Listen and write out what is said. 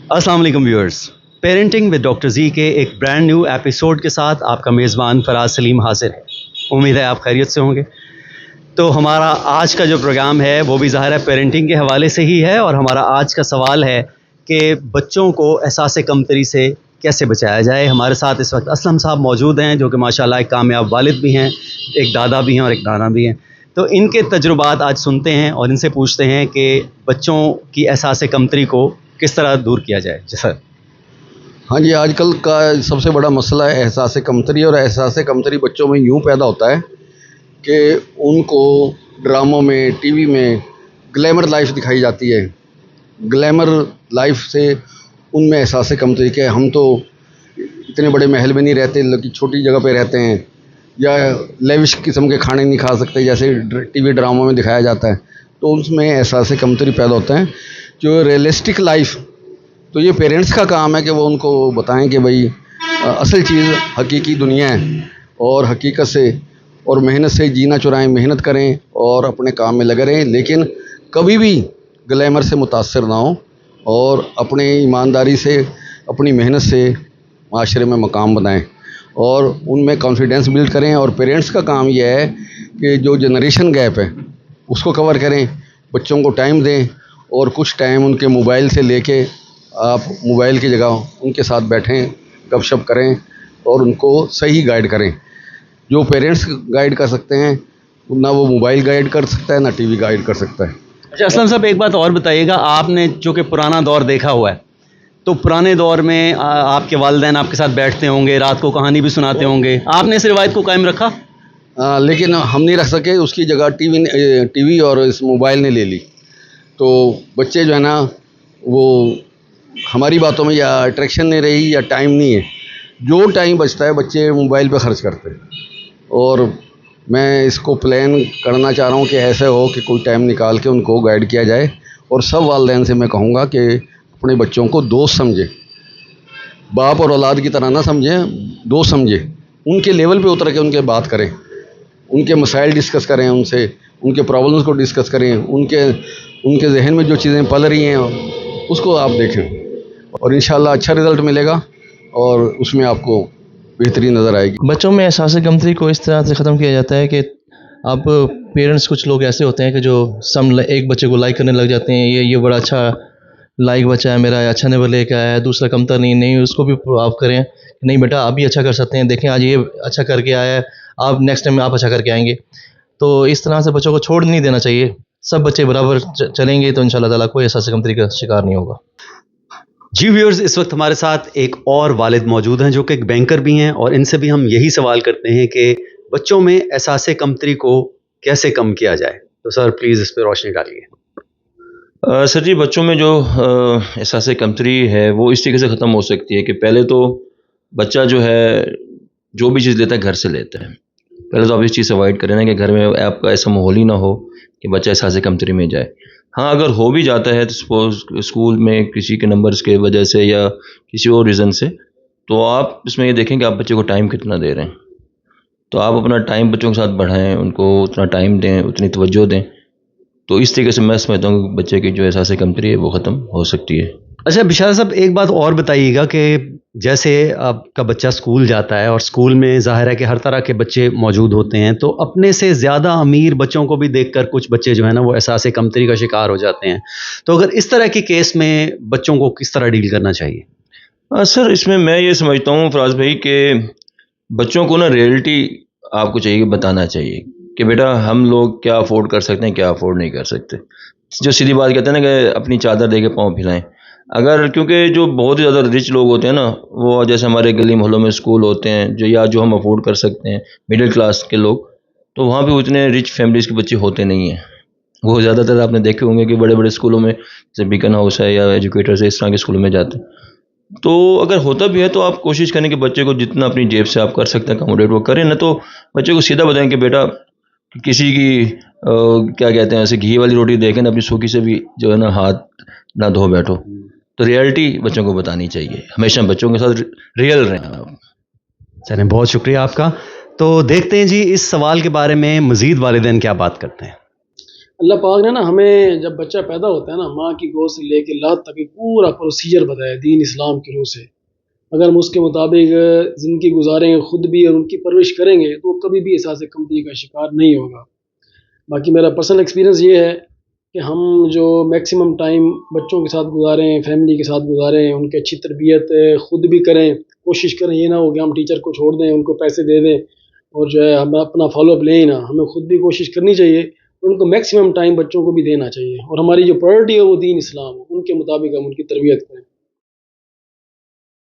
अस्सलाम वालेकुम viewers, parenting with doctor जी के एक ब्रांड न्यू एपिसोड के साथ आपका मेज़बान फराज सलीम हाजिर है। उम्मीद है आप खैरियत से होंगे। तो हमारा आज का जो प्रोग्राम है वो भी ज़ाहिर है पेरेंटिंग के हवाले से ही है, और हमारा आज का सवाल है कि बच्चों को एहसास कमतरी से कैसे बचाया जाए। हमारे साथ इस वक्त असलम साहब मौजूद हैं, जो कि माशाल्लाह एक कामयाब वालिद भी हैं, एक दादा भी हैं और एक नाना भी हैं। तो इनके तजुर्बात आज सुनते हैं और इनसे पूछते हैं कि बच्चों की एहसास कमतरी को किस तरह दूर किया जाए। जी सर। हाँ जी, आजकल का सबसे बड़ा मसला है एहसास कमतरी। और एहसास कमतरी बच्चों में यूँ पैदा होता है कि उनको ड्रामों में, टीवी में ग्लैमर लाइफ दिखाई जाती है। ग्लैमर लाइफ से उनमें एहसास कमतरी के हम तो इतने बड़े महल में नहीं रहते, लेकिन छोटी जगह पे रहते हैं, या लेविश किस्म के खाने नहीं खा सकते जैसे टीवी ड्रामों में दिखाया जाता है, तो उसमें एहसास कमतरी पैदा होता है। जो रियलिस्टिक लाइफ, तो ये पेरेंट्स का काम है कि वो उनको बताएं कि भाई असल चीज़ हकीकी दुनिया है, और हकीकत से और मेहनत से जीना चुराएं, मेहनत करें और अपने काम में लगे रहें, लेकिन कभी भी ग्लैमर से मुतासर ना हो, और अपने ईमानदारी से, अपनी मेहनत से माशरे में मकाम बनाएं और उनमें कॉन्फिडेंस बिल्ड करें। और पेरेंट्स का काम यह है कि जो जनरेशन गैप है उसको कवर करें, बच्चों को टाइम दें, और कुछ टाइम उनके मोबाइल से लेके आप मोबाइल की जगह उनके साथ बैठें, गपशप करें और उनको सही गाइड करें। जो पेरेंट्स गाइड कर सकते हैं, ना वो मोबाइल गाइड कर सकता है, ना टीवी गाइड कर सकता है। अच्छा असलम साहब, एक बात और बताइएगा, आपने जो कि पुराना दौर देखा हुआ है, तो पुराने दौर में आपके वालिदैन आपके साथ बैठते होंगे, रात को कहानी भी सुनाते होंगे, आपने इस रिवायत को कायम रखा? लेकिन हम नहीं रख सके, उसकी जगह टीवी और इस मोबाइल ने ले ली। तो बच्चे जो है ना, वो हमारी बातों में या अट्रैक्शन नहीं रही या टाइम नहीं है, जो टाइम बचता है बच्चे मोबाइल पे खर्च करते हैं। और मैं इसको प्लान करना चाह रहा हूँ कि ऐसे हो कि कोई टाइम निकाल के उनको गाइड किया जाए। और सब वालिदैन से मैं कहूँगा कि अपने बच्चों को दोस्त समझें, बाप और औलाद की तरह ना समझें, दोस्त समझें, उनके लेवल पे उतर के उनके बात करें, उनके मसाइल डिस्कस करें, उनसे उनके प्रॉब्लम्स को डिस्कस करें, उनके जहन में जो चीज़ें पल रही हैं उसको आप देखें, और इंशाल्लाह अच्छा रिज़ल्ट मिलेगा और उसमें आपको बेहतरीन नज़र आएगी। बच्चों में एहसास कमतरी को इस तरह से ख़त्म किया जाता है कि अब पेरेंट्स, कुछ लोग ऐसे होते हैं कि जो एक बच्चे को लाइक करने लग जाते हैं, ये बड़ा अच्छा लाइक बच्चा है मेरा, अच्छा नंबर लेके आया है, दूसरा कमतर नहीं, उसको भी आप करें, नहीं बेटा आप भी अच्छा कर सकते हैं, देखें आज ये अच्छा करके आया है, आप नेक्स्ट टाइम आप अच्छा करके आएंगे। तो इस तरह से बच्चों को छोड़ नहीं देना चाहिए, सब बच्चे बराबर चलेंगे तो इंशाल्लाह ताला कोई एहसास कमतरी का शिकार नहीं होगा। जी व्यूअर्स, इस वक्त हमारे साथ एक और वालिद मौजूद हैं जो कि एक बैंकर भी हैं, और इनसे भी हम यही सवाल करते हैं कि बच्चों में एहसास कमतरी को कैसे कम किया जाए। तो सर प्लीज़ इस पर रोशनी डालिए। सर जी, बच्चों में जो एहसास कमतरी है वो इस तरीके से ख़त्म हो सकती है कि पहले तो बच्चा जो है जो भी चीज़ लेता है घर से लेता है। पहले तो आप इस चीज़ से अवॉइड करें ना कि घर में आपका ऐसा माहौल ही ना हो कि बच्चा एहसास कमतरी में जाए। हाँ, अगर हो भी जाता है तो सपोज स्कूल में किसी के नंबर्स के वजह से या किसी और रीज़न से, तो आप इसमें ये देखें कि आप बच्चे को टाइम कितना दे रहे हैं। तो आप अपना टाइम बच्चों के साथ बढ़ाएं, उनको उतना टाइम दें, उतनी तवज्जो दें। तो इस तरीके से मैं समझता हूँ कि बच्चे की जो एहसास कमतरी है वो ख़त्म हो सकती है। अच्छा बिशारा साहब, एक बात और बताइएगा कि जैसे आपका बच्चा स्कूल जाता है, और स्कूल में ज़ाहिर है कि हर तरह के बच्चे मौजूद होते हैं, तो अपने से ज़्यादा अमीर बच्चों को भी देखकर कुछ बच्चे जो है ना वो एहसास कमतरी का शिकार हो जाते हैं। तो अगर इस तरह के केस में बच्चों को किस तरह डील करना चाहिए? सर, इसमें मैं ये समझता हूँ फराज भाई कि बच्चों को ना रियलिटी आपको चाहिए, बताना चाहिए कि बेटा हम लोग क्या अफोर्ड कर सकते हैं, क्या अफोर्ड नहीं कर सकते। जो सीधी बात कहते हैं ना कि अपनी चादर दे के पाँव फैलाएं। अगर क्योंकि जो बहुत ही ज़्यादा रिच लोग होते हैं ना, वो जैसे हमारे गली मोहल्लों में स्कूल होते हैं जो, या जो हम अफोर्ड कर सकते हैं मिडिल क्लास के लोग, तो वहाँ पे उतने रिच फैमिलीज़ के बच्चे होते नहीं हैं। वो ज़्यादातर आपने देखे होंगे कि बड़े बड़े स्कूलों में, जैसे बीकन हाउस है या एजुकेटर्स है, इस तरह के स्कूलों में जाते हैं। तो अगर होता भी है तो आप कोशिश करें कि बच्चे को जितना अपनी जेब से आप कर सकते हैं अकोमोडेट वो करें, ना तो बच्चे को सीधा बताएं कि बेटा किसी की क्या कहते हैं, ऐसे घी वाली रोटी देखें ना, अपनी सूखी से भी जो है ना हाथ ना धो बैठो। तो रियलिटी बच्चों को बतानी चाहिए, हमेशा बच्चों के साथ रियल रहें आप। चलें, बहुत शुक्रिया आपका। तो देखते हैं जी इस सवाल के बारे में मज़ीद वालिदैन क्या बात करते हैं। اللہ پاک نے نا ہمیں جب بچہ پیدا ہوتا ہے نا ماں کی گود سے لے کے لات تک ایک پورا پروسیجر بتایا دین اسلام کی روح سے. اگر ہم اس کے مطابق زندگی گزاریں گے خود بھی اور ان کی پرورش کریں گے تو وہ کبھی بھی احساس کمتری کا شکار نہیں ہوگا. باقی میرا پرسنل ایکسپیرینس یہ ہے کہ ہم جو میکسیمم ٹائم بچوں کے ساتھ گزاریں فیملی کے ساتھ گزاریں ان کی اچھی تربیت خود بھی کریں, کوشش کریں یہ نہ ہو کہ ہم ٹیچر کو چھوڑ دیں ان کو پیسے دے دیں اور جو ہے ہم اپنا فالو اپ لیں نا, ہمیں خود بھی کوشش کرنی چاہیے ان کو میکسیمم ٹائم بچوں کو بھی دینا چاہیے, اور ہماری جو پرائرٹی ہے وہ دین اسلام ان کے مطابق ہم ان کی تربیت کریں.